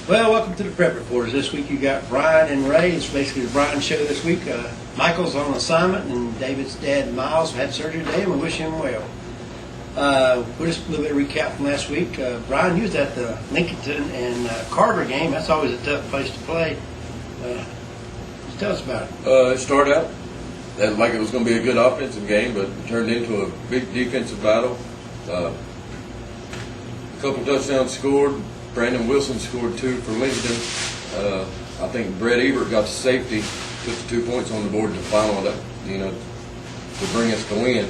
Well, welcome to the Prep Reporters. This week you got Brian and Ray. It's basically the Brian show this week. Michael's on assignment, and David's dad, Miles, had surgery today, and we wish him well. We're just a little bit of recap from last week. Brian, you was at the Lincoln and Carver game. That's always a tough place to play. Just tell us about it. It started out like it was going to be a good offensive game, but it turned into a big defensive battle. A couple touchdowns scored. Brandon Wilson scored 2 for Lincoln. I think Brett Ebert got the safety, put the 2 points on the board in the final, to bring us to win.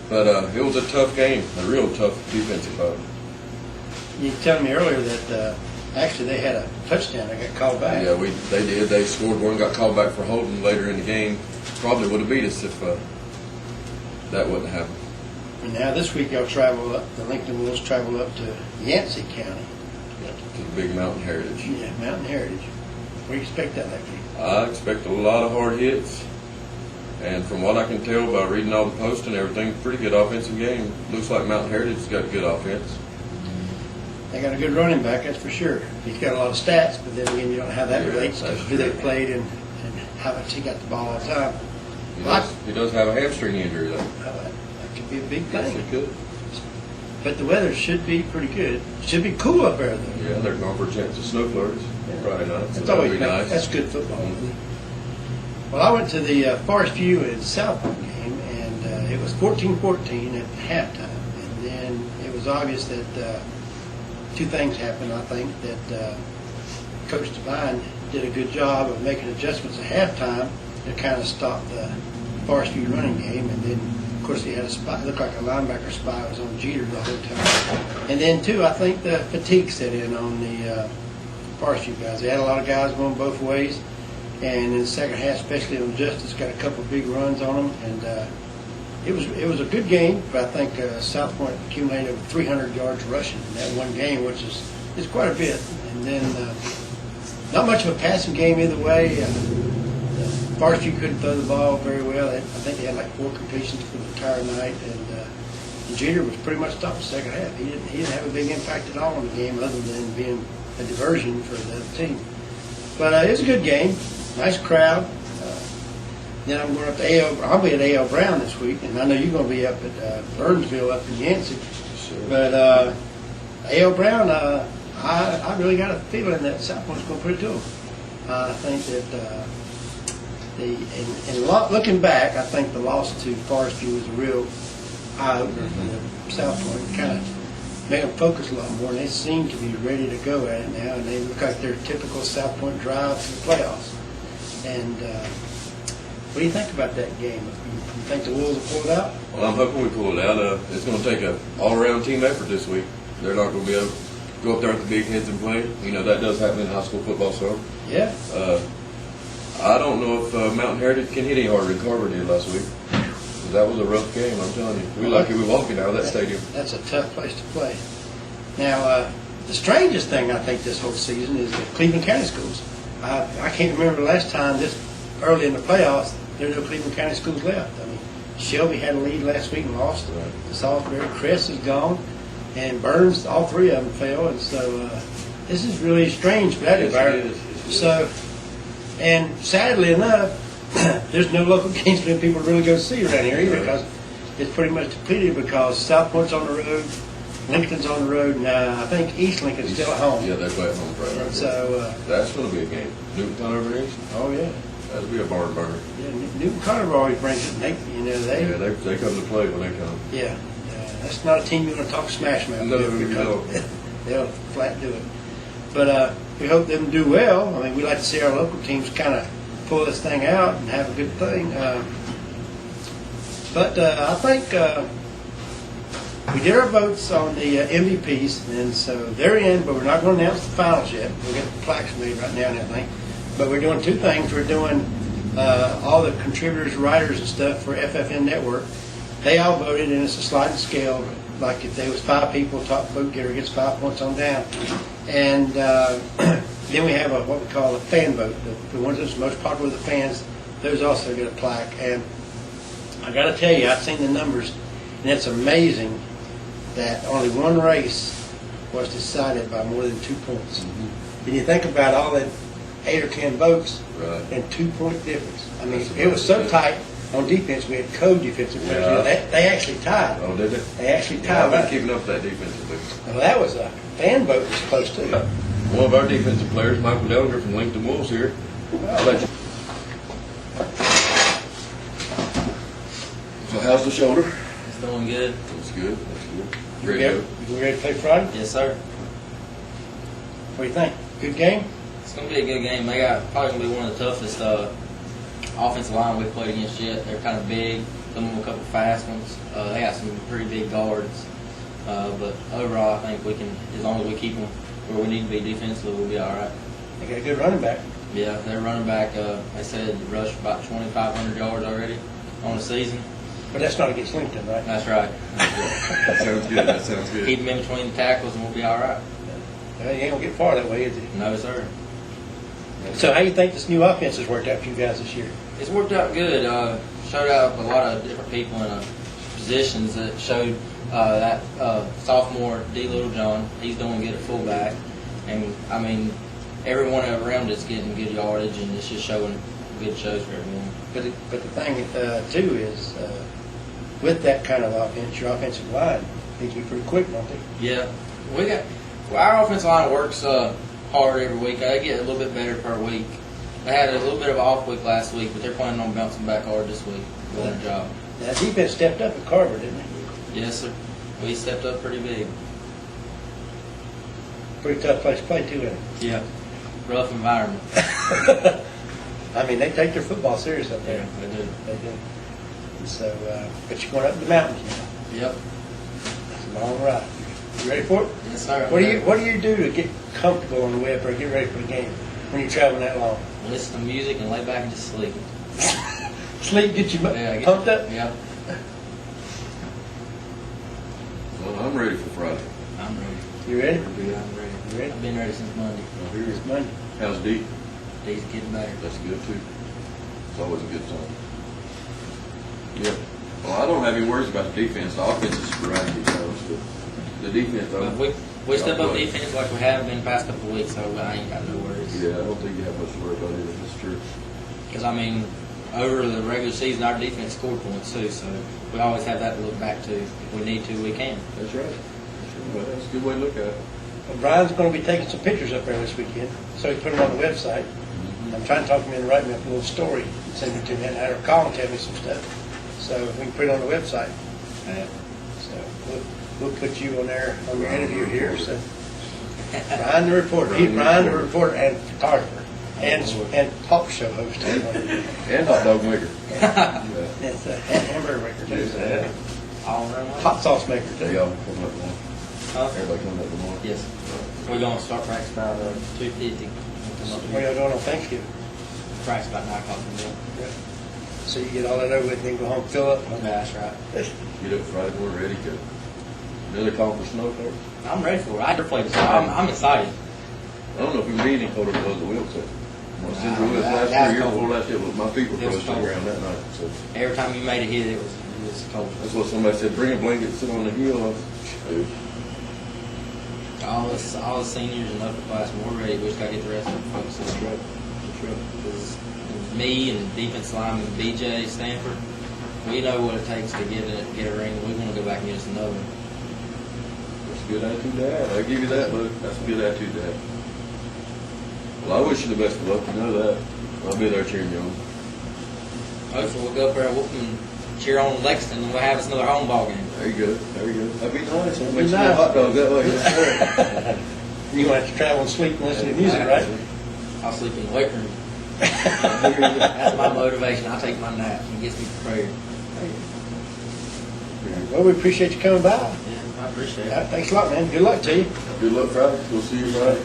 But it was a tough game, a real tough defensive battle. You were telling me earlier that actually they had a touchdown that got called back. Yeah, they did. They scored one, got called back for holding later in the game. Probably would have beat us if that wouldn't happen. And now this week y'all travel up, the Lincoln Wolves travel up to Yancey County. To the big Mountain Heritage. Yeah, Mountain Heritage. What do you expect out of that game? I expect a lot of hard hits. And from what I can tell by reading all the posts and everything, pretty good offensive game. Looks like Mountain Heritage has got good offense. They got a good running back, that's for sure. He's got a lot of stats, but then again, you don't know how that relates to who they played and how much he got the ball all the time. He does have a hamstring injury, though. That could be a big thing. Yes, he could. But the weather should be pretty good. Should be cool up there, though. Yeah, they're going for a chance of snow flurries Friday night. So That's that'll always be nice. That's good football. Well, I went to the Forest View and Southport game, and it was 14-14 at halftime. And then it was obvious that two things happened. I think that Coach Devine did a good job of making adjustments at halftime to kind of stop the Forest View running game. And then, of course, he had a spy. It looked like a linebacker spy was on Jeter the whole time. And then, too, I think the fatigue set in on the Forest View guys. They had a lot of guys going both ways. And in the second half, especially on Justice, got a couple of big runs on them. And it was a good game, but I think South Point accumulated over 300 yards rushing in that one game, which is quite a bit. And then not much of a passing game either way. Forest View couldn't throw the ball very well. I think they had like 4 completions for the entire night. And Jeter was pretty much stopped the second half. He didn't have a big impact at all on the game other than being a diversion for the other team. But it was a good game. Nice crowd. Then I'm going up to I'll be at A.L. Brown this week, and I know you're going to be up at Burnsville up in Yancey. Sure. But A.L. Brown, I really got a feeling that South Point's going to put it to them. I think that looking back, I think the loss to Forest View was a real eye-opener for South Point. Kind of made them focus a lot more, and they seem to be ready to go at it now, and they look like their typical South Point drive to the playoffs. And what do you think about that game? You think the Wolves will pull it out? Well, I'm hoping we pull it out. It's going to take an all-around team effort this week. They're not going to be able to go up there with the big heads and play. You know, that does happen in high school football, so. Yeah. I don't know if Mountain Heritage can hit any harder than Carver did last week. That was a rough game, I'm telling you. We're lucky we walked out of that stadium. That's a tough place to play. Now, the strangest thing I think this whole season is the Cleveland County schools. I can't remember the last time this early in the playoffs there were no Cleveland County schools left. I mean, Shelby had a lead last week and lost. The Salisbury, Crest is gone, and Burns, all 3 of them fell. And so this is really strange for that environment. So, and sadly enough, there's no local games for people to really go see around here either, because it's pretty much depleted because South Point's on the road, Lincoln's on the road, and I think East Lincoln's still at home. Yeah, they play at home Friday. And so that's going to be a game. Newton Conover East. Oh yeah. That'll be a barn burner. Yeah, Newton Conover always brings it. They come to play when they come. Yeah, that's not a team you want to talk smash mouth. No. They'll flat do it. But we hope them do well. I mean, we like to see our local teams kind of pull this thing out and have a good thing. But I think we did our votes on the MVPs, and so they're in, but we're not going to announce the finals yet. We'll get the plaques made right now and everything. But we're doing 2 things. We're doing all the contributors, writers, and stuff for FFN Network. They all voted, and it's a sliding scale. Like if there was 5 people, top vote getter gets 5 points on down. And then we have what we call a fan vote. The ones that's most popular with the fans, those also get a plaque. And I got to tell you, I've seen the numbers, and it's amazing that only one race was decided by more than 2 points. And you think about all that 8 or 10 votes Right. and 2-point difference. I mean, That's it was so about it. tight on defense, we had co-defensive players. You know, Yeah. they actually tied. Oh, did it? They actually Yeah, I've tied. been keeping up with that defensively. Well, that was a fan vote was close too. One of our defensive players, Michael Dellinger from Lincoln Wolves here. I'll let you. So how's the shoulder? It's doing good. That's good, that's good. You Ready to ready to play Friday? Yes, sir. What do you think? Good game? It's going to be a good game. They got probably going to be one of the toughest offensive line we've played against yet. They're kind of big. Some of them a couple fast ones. They got some pretty big guards. But overall, I think we can, as long as we keep them where we need to be defensively, we'll be all right. They got a good running back. Yeah, their running back, they said rushed about 2,500 yards already on the season. But that's not against Lincoln, right? That's right. That sounds good, that sounds good. Keep them in between the tackles and we'll be all right. You ain't gonna get far that way, is it? No, sir. So how you think this new offense has worked out for you guys this year? It's worked out good. Showed out a lot of different people in positions that showed that sophomore D. Littlejohn, he's doing good at fullback. And, I mean, everyone around is getting good yardage, and it's just showing good shows for everyone. But the thing too is with that kind of offense, your offensive line needs to be pretty quick, don't they? Yeah. Our offensive line works hard every week. They get a little bit better per week. They had a little bit of an off week last week, but they're planning on bouncing back hard this week. Doing their job. Now defense stepped up at Carver, didn't they? Yes, sir. We stepped up pretty big. Pretty tough place to play too, isn't it? Yeah. Rough environment. I mean, they take their football serious up there. They do. They do. And so, but you're going up the mountains now. Yep. It's a long ride. You ready for it? Yes, sir. What do you do to get comfortable on the web or get ready for the game when you're traveling that long? Listen to music and lay back and just sleep. Sleep get you Yeah, pumped up? Yep. Well, I'm ready for Friday. I'm ready. You ready? I'm ready. You ready? I've been ready since Monday. It's Monday. How's D? Days getting better. That's good too. It's always a good sign. Yeah. Well, I don't have any worries about the defense. The offense is sporadic at times, but the defense, But we step up defense like we have been the past couple of weeks, so I ain't got no worries. Yeah, I don't think you have much to worry about either. That's true. Because, I mean, over the regular season, our defense scored points too, so we always have that to look back to. If we need to, we can. That's right. That's right. Well, that's a good way to look at it. Well, Brian's going to be taking some pictures up there this weekend, so he put them on the website. I'm trying to talk him into writing me up a little story and send it to me, and I or call and tell me some stuff, so we can put it on the website. So we'll put you on there on your interview here. So Brian the reporter, Brian the reporter and photographer and talk show host. And hot dog maker. Yeah. It's a hamburger maker too. Yeah. All around. Hot sauce maker They too. all coming up tomorrow. Everybody coming up tomorrow. Yes. We're going to start practice about 2:50. What y'all doing on Thanksgiving? Practice about 9 o'clock in the morning. So you get all that over with, and then go home, fill up. That's right. Get up Friday morning, ready to go. Another call for snow cart. I'm ready for it. I never played this. I'm excited. I don't know if we mean any colder than the wheel set. Since we was That's last year cold. before last year, my feet were It was frozen cold. around that night. So Every time you made a hit, it was cold. that's what somebody said. Bring a blanket, sit on the hill. Dude, All the seniors and upper class, we're ready. We just got to get the rest of the folks in the truck. Because me and defense lineman BJ Stanford, we know what it takes to get a ring. We want to go back and get us another one. that's a good attitude to have. I give you that, but that's a good attitude to have. Well, I wish you the best of luck. You know that. I'll be there cheering you on. Hopefully we'll go up there and whoop and cheer on Lexington and we'll have us another home ball game. There you go. There you go. That'd be nice. I'll Be make some nice. hot dogs that way. You want to travel and sleep and listen to music, right? I'll sleep in the weight room. That's my motivation. I take my nap. It gets me prepared. Well, we appreciate you coming by. Yeah, I appreciate it. Thanks a lot, man. Good luck to you. Good luck, Friday. We'll see you Friday.